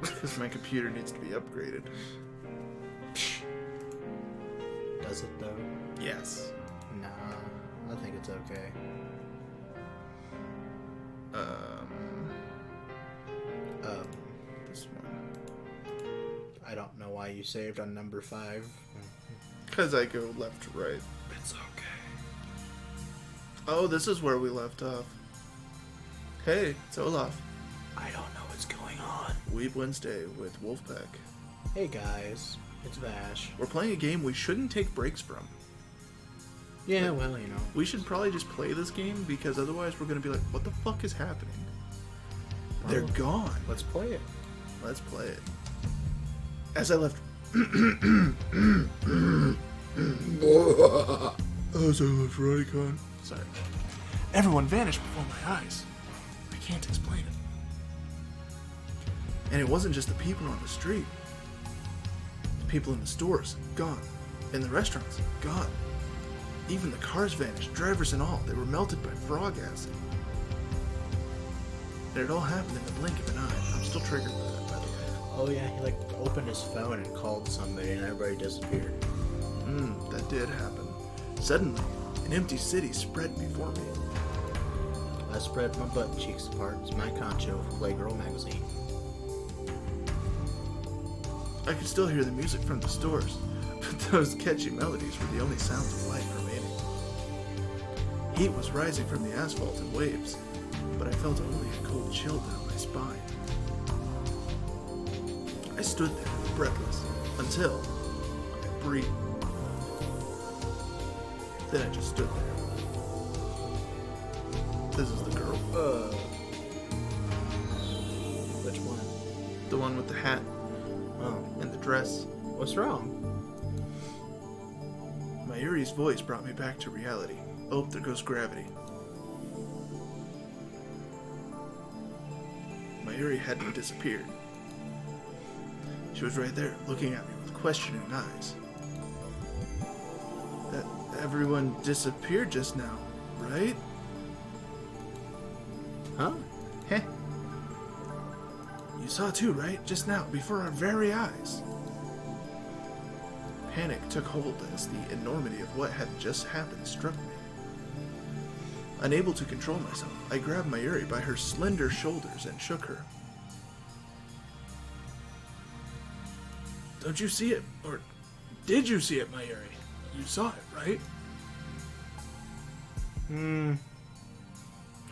Because my computer needs to be upgraded. Does it though? Yes. Nah, I think it's okay. This one. I don't know why you saved on number 5. Because I go left to right. It's okay. Oh, this is where we left off. Hey, it's Olaf. I don't know what's going on. Weebwednesday with Wolfpack. Hey guys, it's Vash. We're playing a game we shouldn't take breaks from. Yeah, well, you know. We should probably just play this game because otherwise we're going to be like, what the fuck is happening? Well, They're gone. Let's play it. Let's play it. As I left... Rodicon. Sorry. Everyone vanished before my eyes. I can't explain it. And it wasn't just the people on the street. The people in the stores, gone. In the restaurants, gone. Even the cars vanished, drivers and all. They were melted by frog acid. And it all happened in the blink of an eye. I'm still triggered by that, by the way. Oh yeah, he opened his phone and called somebody and everybody disappeared. That did happen. Suddenly, an empty city spread before me. I spread my butt cheeks apart as my concho of Playgirl magazine. I could still hear the music from the stores, but those catchy melodies were the only sounds of life remaining. Heat was rising from the asphalt in waves, but I felt only a cold chill down my spine. I stood there, breathless, until I breathed. Then I just stood there. This is the girl. Which one? The one with the hat Oh, and the dress. what's wrong? Mayuri's voice brought me back to reality. Oh, there goes gravity. Mayuri hadn't disappeared. She was right there, looking at me with questioning eyes. That everyone disappeared just now, right? Huh? Heh. You saw too, right? Just now, before our very eyes. Panic took hold as the enormity of what had just happened struck me. Unable to control myself, I grabbed Mayuri by her slender shoulders and shook her. Don't you see it? Or did you see it, Mayuri? You saw it, right?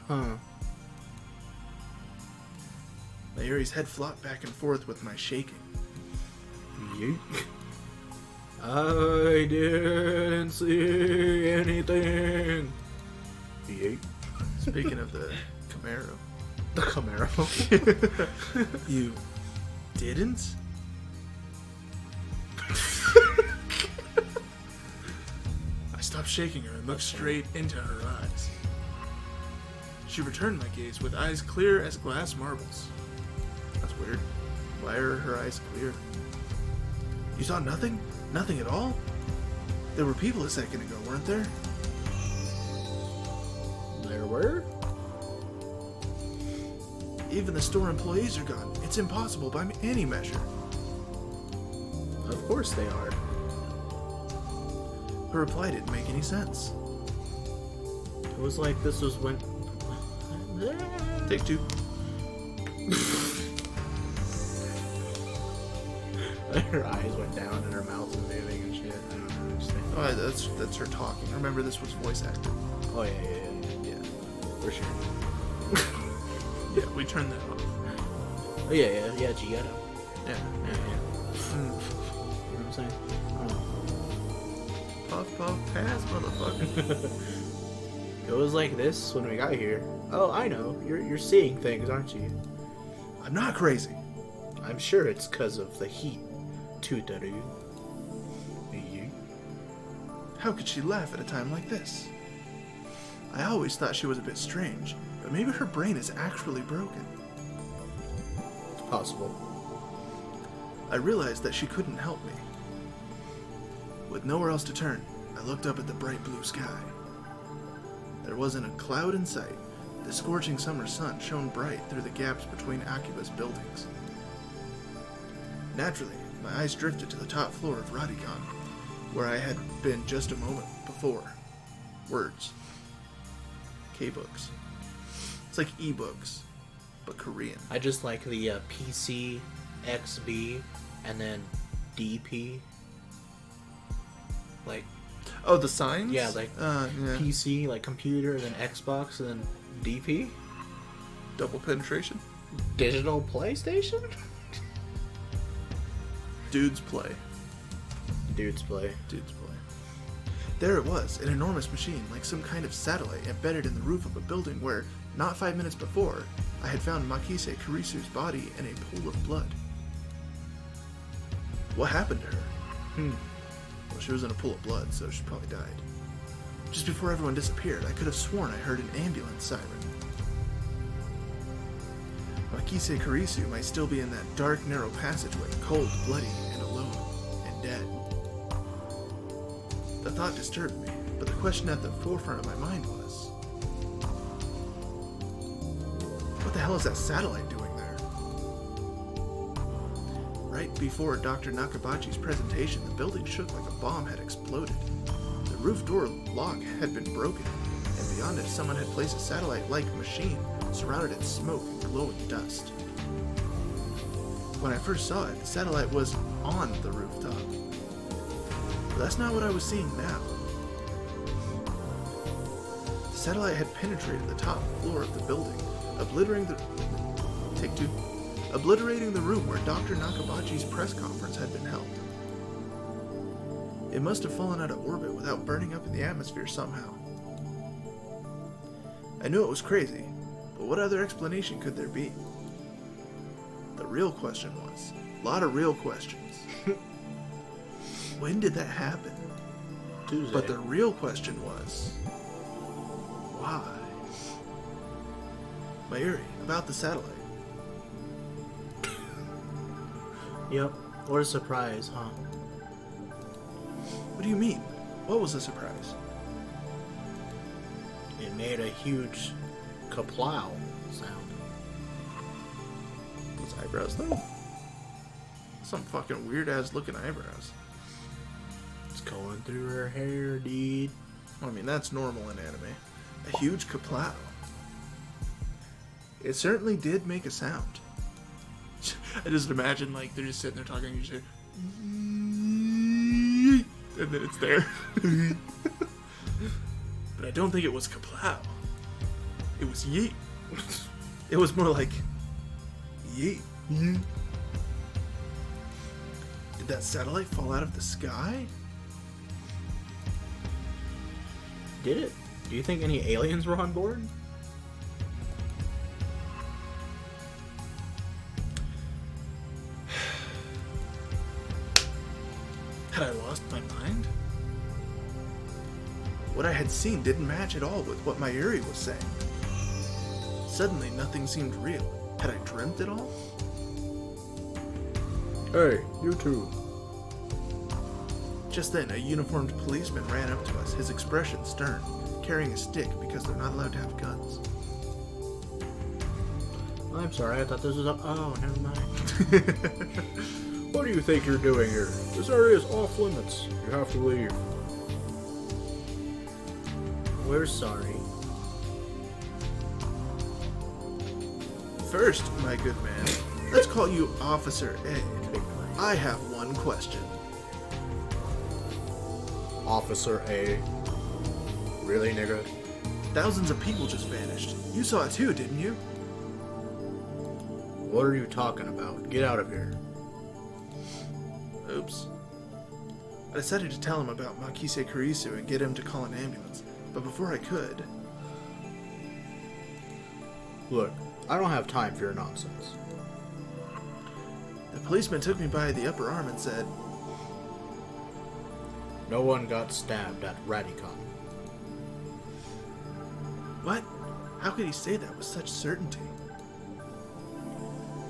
Huh. Mayuri's head flopped back and forth with my shaking. Yeet. I didn't see anything. Yeet. Speaking of the Camaro. The Camaro. You didn't? I stopped shaking her and looked straight into her eyes. She returned my gaze with eyes clear as glass marbles. That's weird. Why are her eyes clear? You saw nothing? Nothing at all? There were people a second ago, weren't there? There were? Even the store employees are gone. It's impossible by any measure. Of course they are. Her reply didn't make any sense. It was like this was when... Take two. Her eyes went down and her mouth was moving and shit. I don't understand. Oh, that's her talking. Remember, this was voice acted. Oh, yeah. For sure. Yeah, we turned that off. Oh, yeah, Giotto. Yeah. Yeah. You know what I'm saying? Puff, puff, pass, motherfucker. It was like this when we got here. Oh, I know. You're seeing things, aren't you? I'm not crazy. I'm sure it's because of the heat. Tootaroo. How could she laugh at a time like this? I always thought she was a bit strange, but maybe her brain is actually broken. It's possible. I realized that she couldn't help me. With nowhere else to turn, I looked up at the bright blue sky. There wasn't a cloud in sight. The scorching summer sun shone bright through the gaps between Akiba's buildings. Naturally, my eyes drifted to the top floor of Radicon, where I had been just a moment before. Words. K-books. It's like e-books, but Korean. I just like the PC, XB, and then DP. Like, Oh, the signs? yeah, like yeah. PC, like computer, and then Xbox, and then DP? Double penetration? Digital PlayStation? Dudes play. Dudes play. Dudes play. There it was, an enormous machine, like some kind of satellite embedded in the roof of a building where, not 5 minutes before, I had found Makise Kurisu's body in a pool of blood. What happened to her? Well, she was in a pool of blood, so she probably died. Just before everyone disappeared, I could have sworn I heard an ambulance siren. Makise Kurisu might still be in that dark, narrow passageway, cold, bloody, and alone, and dead. The thought disturbed me, but the question at the forefront of my mind was, what the hell is that satellite doing there? Right before Dr. Nakabachi's presentation, the building shook like a bomb had exploded. The roof door lock had been broken, and beyond it someone had placed a satellite-like machine surrounded in smoke and glowing dust. When I first saw it, the satellite was on the rooftop. But that's not what I was seeing now. The satellite had penetrated the top floor of the building, obliterating the room where Dr. Nakabachi's press conference had been held. It must have fallen out of orbit without burning up in the atmosphere somehow. I knew it was crazy, but what other explanation could there be? The real question was, a lot of real questions. When did that happen? Tuesday. But the real question was, why? Mayuri, about the satellite. Yep. What a surprise, huh? What do you mean? What was the surprise? It made a huge kaplow sound. Those eyebrows, though? Some fucking weird-ass looking eyebrows. It's going through her hair, dude. I mean, that's normal in anime. A huge kaplow. It certainly did make a sound. I just imagine, like, they're just sitting there talking, and you just hear, and then it's there. But I don't think it was kaplow. It was yeet. It was more like, yeet. Did that satellite fall out of the sky? Did it? Do you think any aliens were on board? Had I lost my mind? What I had seen didn't match at all with what Mayuri was saying. Suddenly, nothing seemed real. Had I dreamt it all? Hey, you two. Just then, a uniformed policeman ran up to us, his expression stern, carrying a stick because they're not allowed to have guns. I'm sorry, I thought this was a... Oh, never mind. What do you think you're doing here? This area is off limits. You have to leave. We're sorry. First, my good man, let's call you Officer A. I have one question. Officer A. Really, nigga? Thousands of people just vanished. You saw it too, didn't you? What are you talking about? Get out of here. Oops. I decided to tell him about Makise Kurisu and get him to call an ambulance, but before I could... Look, I don't have time for your nonsense. The policeman took me by the upper arm and said, No one got stabbed at Radicon. What? How could he say that with such certainty?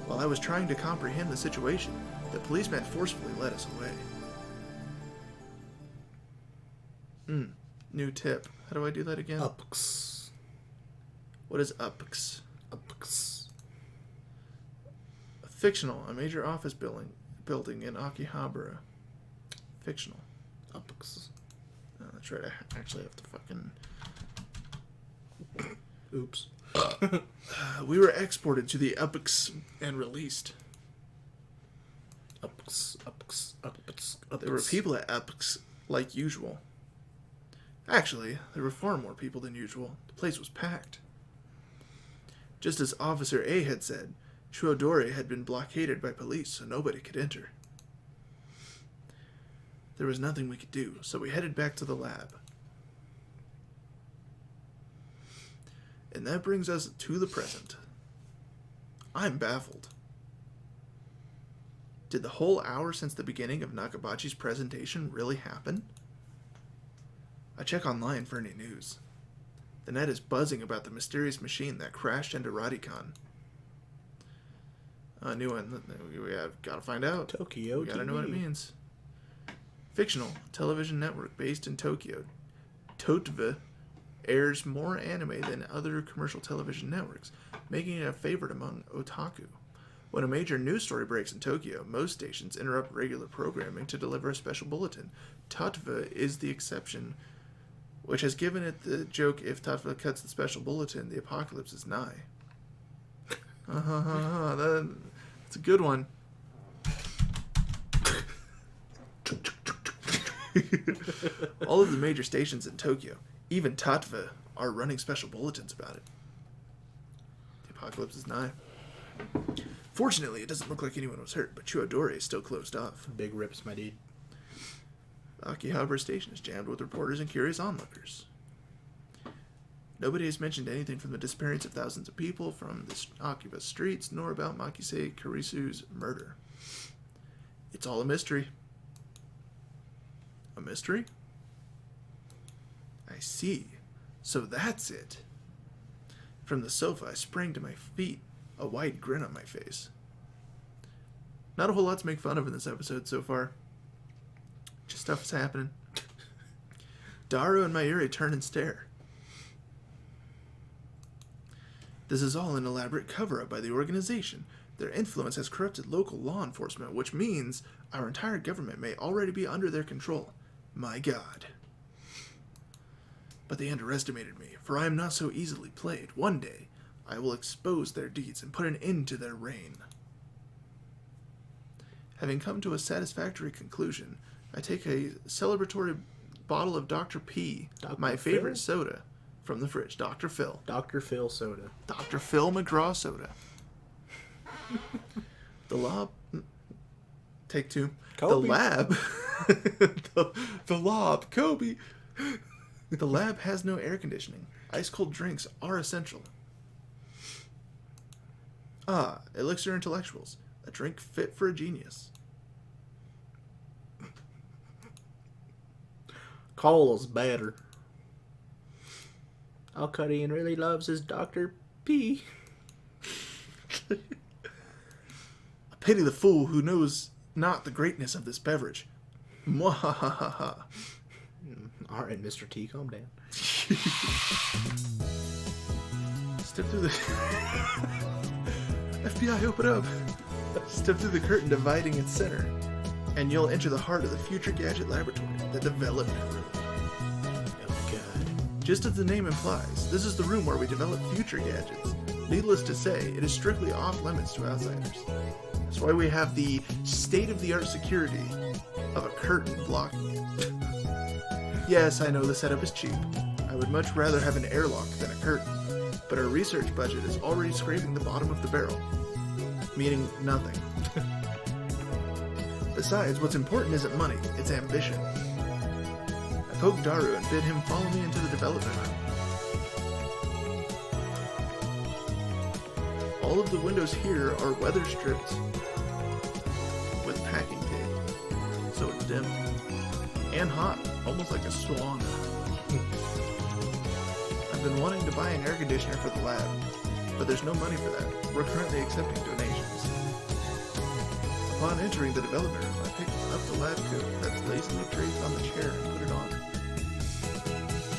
While I was trying to comprehend the situation, the policeman forcefully led us away. New tip. How do I do that again? Ups. What is ups? Ups. Fictional, a major office building building in Akihabara. Fictional. Ups. Oh, that's right, I actually have to fucking... Oops. We were exported to the Ups and released. Ups. There were people at Ups like usual. Actually, there were far more people than usual. The place was packed. Just as Officer A had said, Shuodori had been blockaded by police so nobody could enter. There was nothing we could do, so we headed back to the lab. And that brings us to the present. I'm baffled. Did the whole hour since the beginning of Nakabachi's presentation really happen? I check online for any news. The net is buzzing about the mysterious machine that crashed into Radicon. A new one. We have got to find out. Tokyo We got to know TV. what it means. Fictional television network based in Tokyo. Totve airs more anime than other commercial television networks, making it a favorite among otaku. When a major news story breaks in Tokyo, most stations interrupt regular programming to deliver a special bulletin. Totve is the exception, which has given it the joke, if Totve cuts the special bulletin, the apocalypse is nigh. That's a good one. All of the major stations in Tokyo, even Totve, are running special bulletins about it. The apocalypse is nigh. Fortunately, it doesn't look like anyone was hurt, but Chuodori is still closed off. Big rips, my dude. Akihabara Station is jammed with reporters and curious onlookers. Nobody has mentioned anything from the disappearance of thousands of people from the Akiba streets, nor about Makise Kurisu's murder. It's all a mystery. A mystery? I see. So that's it. From the sofa, I sprang to my feet, a wide grin on my face. Not a whole lot to make fun of in this episode so far. Just stuff is happening. Daru and Mayuri turn and stare. This is all an elaborate cover-up by the organization. Their influence has corrupted local law enforcement, which means our entire government may already be under their control. My God. But they underestimated me, for I am not so easily played. One day, I will expose their deeds and put an end to their reign. Having come to a satisfactory conclusion, I take a celebratory bottle of Dr. P, my favorite soda, from the fridge. Dr. Phil. Dr. Phil soda. Dr. Phil McGraw soda. The lab... Take two. Kobe. The lab... the lab. Kobe. The lab has no air conditioning. Ice-cold drinks are essential. Ah, Elixir Intellectuals. A drink fit for a genius. Cola's better. All Cuddy really loves is Dr. P. I pity the fool who knows not the greatness of this beverage. Mwahahaha. Alright, Mr. T, calm down. Step through the... FBI, open up. Step through the curtain dividing its center, and you'll enter the heart of the Future Gadget Laboratory, the development room. Oh, God. Just as the name implies, this is the room where we develop future gadgets. Needless to say, it is strictly off limits to outsiders. That's why we have the state-of-the-art security of a curtain blocking it. Yes, I know the setup is cheap. I would much rather have an airlock than a curtain, but our research budget is already scraping the bottom of the barrel, meaning nothing. Besides, what's important isn't money, it's ambition. I poke Daru and bid him follow me into the development room. All of the windows here are weather stripped with packing tape, so it's dim and hot, almost like a sauna. I've been wanting to buy an air conditioner for the lab, but there's no money for that. We're currently accepting donations. Upon entering the development room, I picked up the lab coat that's lazily draped on the chair and put it on.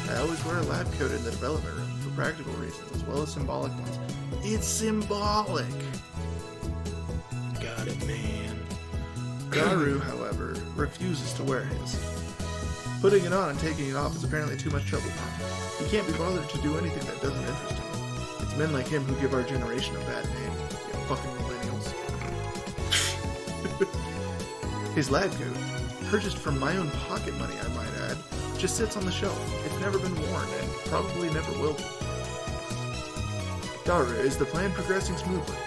I always wear a lab coat in the development room for practical reasons as well as symbolic ones. It's symbolic! Got it, man. Daru, however, refuses to wear his. Putting it on and taking it off is apparently too much trouble for him. He can't be bothered to do anything that doesn't interest him. It's men like him who give our generation a bad name. You fucking millennials. His lab coat, purchased from my own pocket money, I might add, just sits on the shelf. It's never been worn and probably never will be. Daru, is the plan progressing smoothly?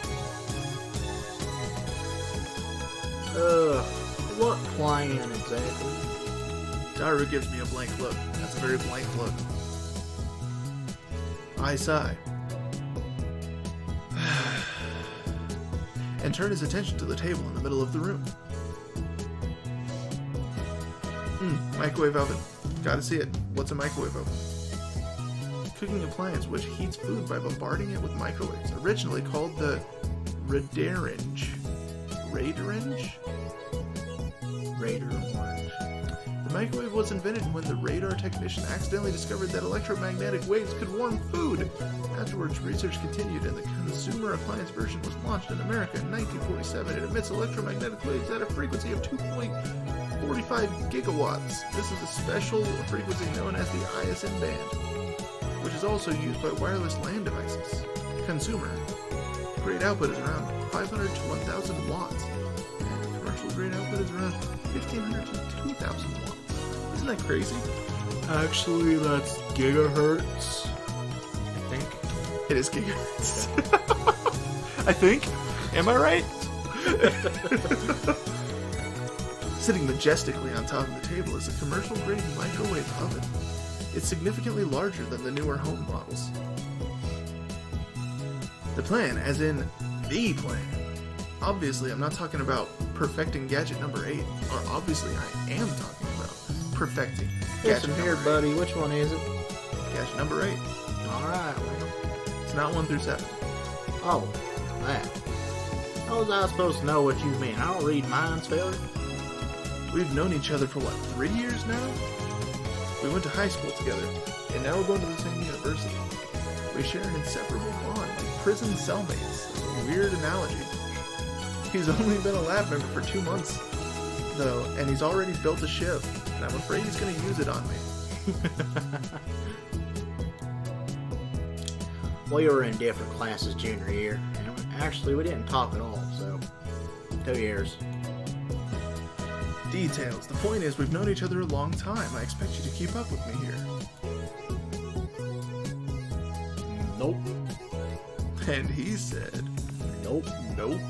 What plan exactly? Daru gives me a blank look. That's a very blank look. I sigh. And turn his attention to the table in the middle of the room. Microwave oven. Gotta see it. What's a microwave oven? Cooking appliance which heats food by bombarding it with microwaves. Originally called the radaringe. Radaringe? Radar orange. The microwave was invented when the radar technician accidentally discovered that electromagnetic waves could warm food. Afterwards, research continued and the consumer appliance version was launched in America in 1947. It emits electromagnetic waves at a frequency of 2.45 gigawatts. This is a special frequency known as the ISM band, which is also used by wireless LAN devices. Consumer grade output is around 500 to 1,000 watts, and commercial grade output is around 1,500 to 2,000 watts. Isn't that crazy? Actually, that's gigahertz. I think. It is gigahertz. I think. Am I right? Sitting majestically on top of the table is a commercial-grade microwave oven. It's significantly larger than the newer home models. The plan, as in the plan. Obviously, I'm not talking about perfecting gadget number 8, or obviously I am talking about perfecting gadget Listen here, number 8. buddy. Which one is it? Gadget number 8. Alright, well. It's not 1 through 7. Oh, that. How was I supposed to know what you mean? I don't read minds, fella. We've known each other for what, 3 years now? We went to high school together, and now we're going to the same university. We share an inseparable bond, like prison cellmates. That's a weird analogy. He's only been a lab member for 2 months, though, and he's already built a ship, and I'm afraid he's going to use it on me. We were in different classes junior year, and actually we didn't talk at all, so 2 years. Details. The point is, we've known each other a long time. I expect you to keep up with me here. Nope. And he said, Nope. nope.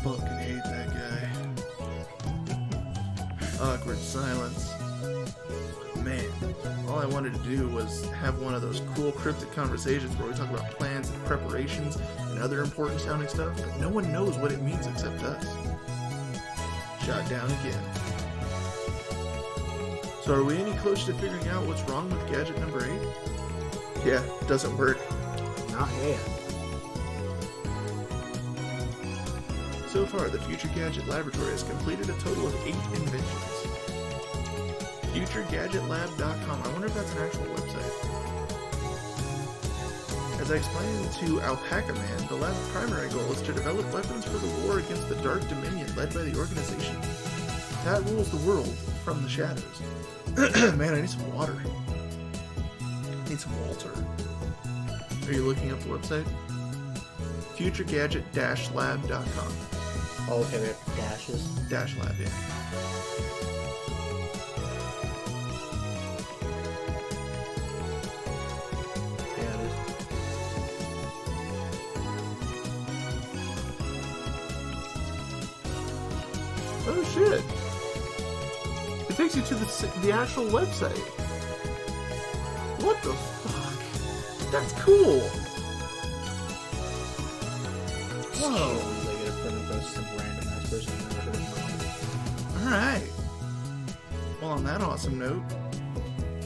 Fucking hate that guy. Awkward silence. Man, all I wanted to do was have one of those cool cryptic conversations where we talk about plans and preparations and other important sounding stuff, but no one knows what it means except us. Shot down again. So are we any closer to figuring out what's wrong with gadget number 8? Yeah, it doesn't work. Not yet. So far, the Future Gadget Laboratory has completed a total of 8 inventions. FutureGadgetLab.com. I wonder if that's an actual website. As I explained to Alpaca Man, the lab's primary goal is to develop weapons for the war against the Dark Dominion led by the organization that rules the world from the shadows. Man, I need some water. I need some water. Are you looking up the website? FutureGadget-Lab.com. Oh, okay, we have dashes. Dash Lab, yeah. Yeah, it is. Oh shit! It takes you to the actual website. What the fuck? That's cool! Whoa! They get a friend request some random ass person I've never heard of. Alright. Well, on that awesome note,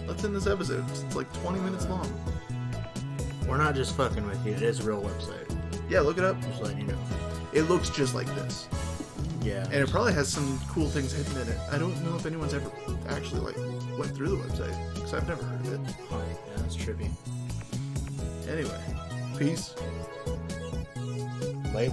let's end this episode. It's like 20 minutes long. We're not just fucking with you. It is a real website. Yeah, look it up. Just letting you know. It looks just like this. Yeah. And it probably has some cool things hidden in it. I don't know if anyone's ever actually, went through the website, because I've never heard of it. Oh, yeah, that's trippy. Anyway, peace. Lay.